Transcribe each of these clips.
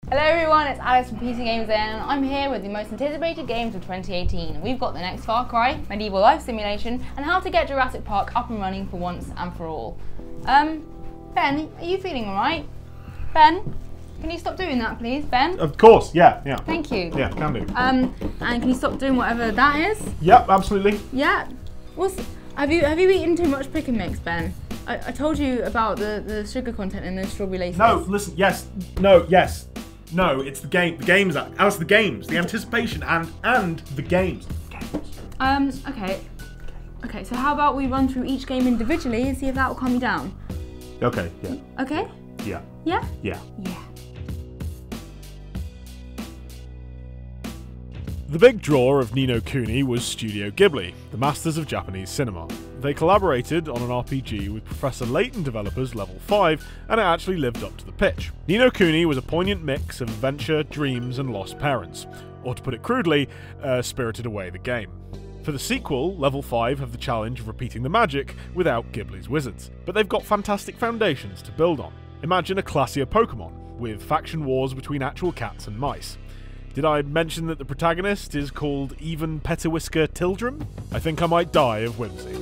Hello everyone, it's Alex from PCGamesN and I'm here with the most anticipated games of 2018. We've got the next Far Cry, Medieval Life Simulation, and how to get Jurassic Park up and running for once and for all. Ben, are you feeling alright? Ben, can you stop doing that please, Ben? Of course, yeah. Thank you. Yeah, can do. And can you stop doing whatever that is? Yep, absolutely. Yeah. Have you eaten too much pick and mix, Ben? I told you about the sugar content in the strawberry laces. No, listen, yes. No, it's the game. The games, Alice, the games. The anticipation and the games. Okay, so how about we run through each game individually and see if that will calm you down? Okay, yeah. Okay? Yeah. Yeah? Yeah. Yeah. The big draw of Ni no Kuni was Studio Ghibli, the masters of Japanese cinema. They collaborated on an RPG with Professor Layton developers Level 5, and it actually lived up to the pitch. Ni no Kuni was a poignant mix of adventure, dreams, and lost parents. Or to put it crudely, Spirited Away the game. For the sequel, Level 5 have the challenge of repeating the magic without Ghibli's wizards. But they've got fantastic foundations to build on. Imagine a classier Pokemon, with faction wars between actual cats and mice. Did I mention that the protagonist is called Even Pettiwhisker Tildrum? I think I might die of whimsy.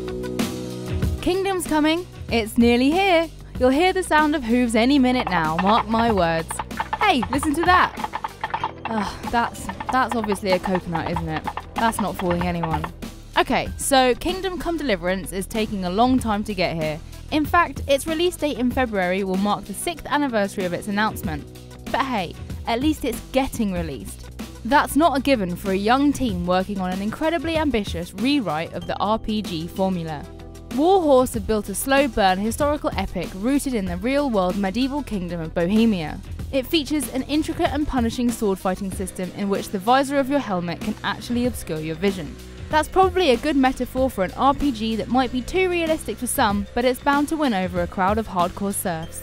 Kingdom's coming. It's nearly here. You'll hear the sound of hooves any minute now, mark my words. Hey, listen to that. That's obviously a coconut, isn't it? That's not fooling anyone. Okay, so Kingdom Come Deliverance is taking a long time to get here. In fact, its release date in February will mark the 6th anniversary of its announcement. But hey, at least it's getting released. That's not a given for a young team working on an incredibly ambitious rewrite of the RPG formula. Warhorse have built a slow-burn historical epic rooted in the real-world medieval kingdom of Bohemia. It features an intricate and punishing sword-fighting system in which the visor of your helmet can actually obscure your vision. That's probably a good metaphor for an RPG that might be too realistic for some, but it's bound to win over a crowd of hardcore serfs.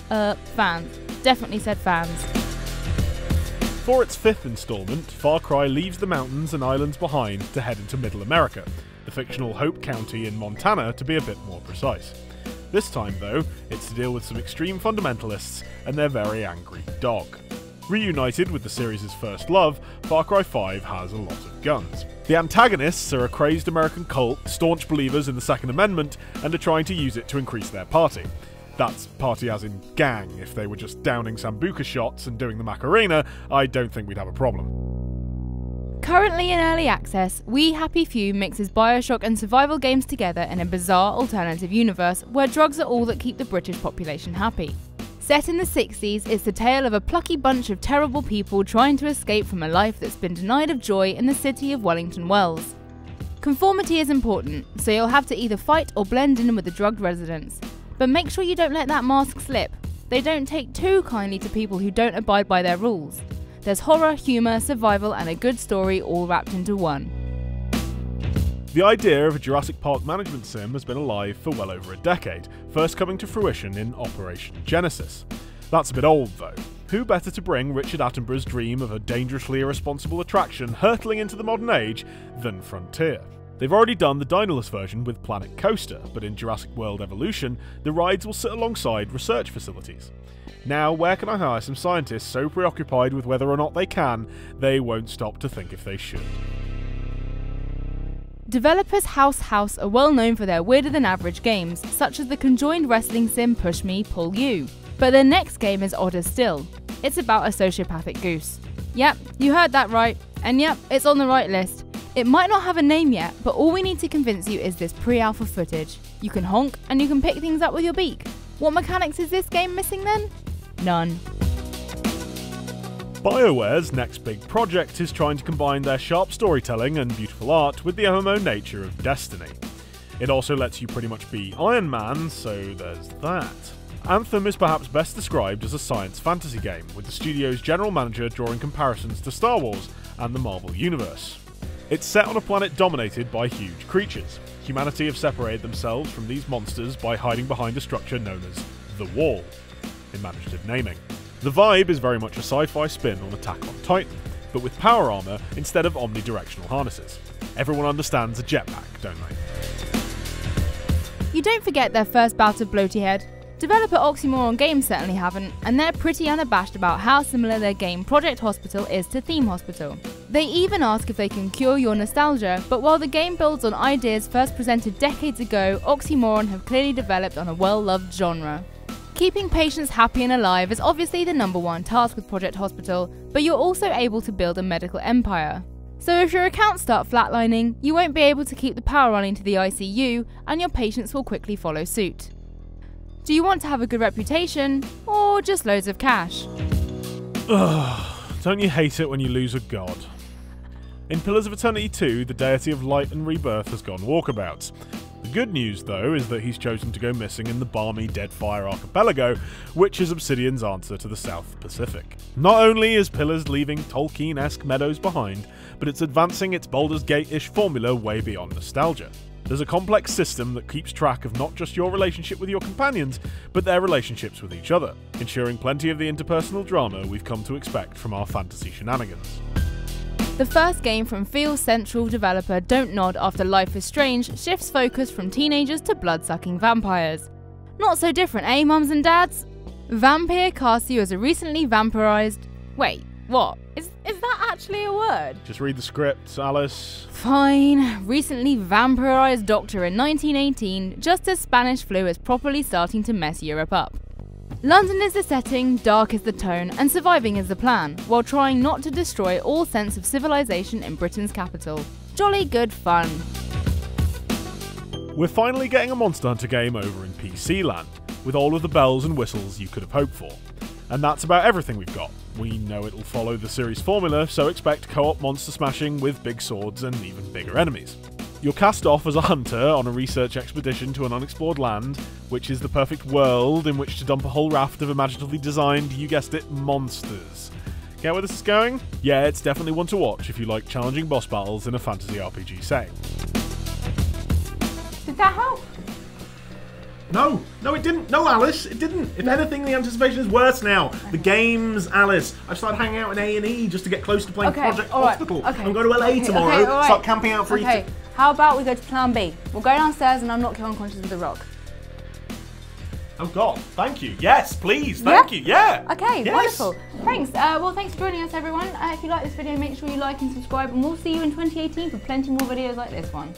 Fans. Definitely said fans. For its 5th installment, Far Cry leaves the mountains and islands behind to head into Middle America, the fictional Hope County in Montana to be a bit more precise. This time, though, it's to deal with some extreme fundamentalists and their very angry dog. Reunited with the series' first love, Far Cry 5 has a lot of guns. The antagonists are a crazed American cult, staunch believers in the Second Amendment, and are trying to use it to increase their party. That's party as in gang. If they were just downing Sambuca shots and doing the Macarena, I don't think we'd have a problem. Currently in early access, We Happy Few mixes Bioshock and survival games together in a bizarre alternative universe where drugs are all that keep the British population happy. Set in the 60s, it's the tale of a plucky bunch of terrible people trying to escape from a life that's been denied of joy in the city of Wellington Wells. Conformity is important, so you'll have to either fight or blend in with the drugged residents. But make sure you don't let that mask slip. They don't take too kindly to people who don't abide by their rules. There's horror, humour, survival and a good story all wrapped into one. The idea of a Jurassic Park management sim has been alive for well over a decade, first coming to fruition in Operation Genesis. That's a bit old though. Who better to bring Richard Attenborough's dream of a dangerously irresponsible attraction hurtling into the modern age than Frontier? They've already done the Dynaless version with Planet Coaster, but in Jurassic World Evolution, the rides will sit alongside research facilities. Now, where can I hire some scientists so preoccupied with whether or not they can, they won't stop to think if they should? Developers House are well known for their weirder-than-average games, such as the conjoined wrestling sim Push Me, Pull You. But their next game is odder still. It's about a sociopathic goose. Yep, you heard that right. And yep, it's on the right list. It might not have a name yet, but all we need to convince you is this pre-alpha footage. You can honk, and you can pick things up with your beak. What mechanics is this game missing then? None. Bioware's next big project is trying to combine their sharp storytelling and beautiful art with the MMO nature of Destiny. It also lets you pretty much be Iron Man, so there's that. Anthem is perhaps best described as a science fantasy game, with the studio's general manager drawing comparisons to Star Wars and the Marvel Universe. It's set on a planet dominated by huge creatures. Humanity have separated themselves from these monsters by hiding behind a structure known as the Wall. Imaginative naming. The vibe is very much a sci-fi spin on Attack on Titan, but with power armour instead of omnidirectional harnesses. Everyone understands a jetpack, don't they? You don't forget their first bout of bloaty head. Developer Oxymoron Games certainly haven't, and they're pretty unabashed about how similar their game Project Hospital is to Theme Hospital. They even ask if they can cure your nostalgia, but while the game builds on ideas first presented decades ago, Oxymoron have clearly developed on a well-loved genre. Keeping patients happy and alive is obviously the #1 task with Project Hospital, but you're also able to build a medical empire. So if your accounts start flatlining, you won't be able to keep the power running to the ICU, and your patients will quickly follow suit. Do you want to have a good reputation, or just loads of cash? Ugh, don't you hate it when you lose a god? In Pillars of Eternity 2, the deity of light and rebirth has gone walkabouts. The good news, though, is that he's chosen to go missing in the balmy Deadfire Archipelago, which is Obsidian's answer to the South Pacific. Not only is Pillars leaving Tolkien-esque meadows behind, but it's advancing its Baldur's Gate-ish formula way beyond nostalgia. There's a complex system that keeps track of not just your relationship with your companions, but their relationships with each other, ensuring plenty of the interpersonal drama we've come to expect from our fantasy shenanigans. The first game from Feel Central developer Don't Nod After Life is Strange shifts focus from teenagers to blood-sucking vampires. Not so different, eh, mums and dads? Vampire casts you as a recently vampirized... Wait, what? Is that actually a word? Just read the script, Alice. Fine. Recently vampirized doctor in 1918, just as Spanish flu is properly starting to mess Europe up. London is the setting, dark is the tone, and surviving is the plan, while trying not to destroy all sense of civilization in Britain's capital. Jolly good fun. We're finally getting a Monster Hunter game over in PC land, with all of the bells and whistles you could have hoped for. And that's about everything we've got. We know it'll follow the series formula, so expect co-op monster smashing with big swords and even bigger enemies. You're cast off as a hunter on a research expedition to an unexplored land, which is the perfect world in which to dump a whole raft of imaginatively designed, you guessed it, monsters. Get where this is going? Yeah, it's definitely one to watch if you like challenging boss battles in a fantasy RPG setting. Did that help? No, it didn't. No, Alice, it didn't. If anything, the anticipation is worse now. The games, Alice. I've started hanging out in A&E just to get close to playing Project Hospital. I'm going to LA tomorrow. Start camping out for Okay, how about we go to plan B? We'll go downstairs and I'll knock you unconscious with a rock. Oh God, thank you. Yes, please, thank you. Yeah. Okay, yes. wonderful. Thanks. Well, thanks for joining us, everyone. If you like this video, make sure you like and subscribe, and we'll see you in 2018 for plenty more videos like this one.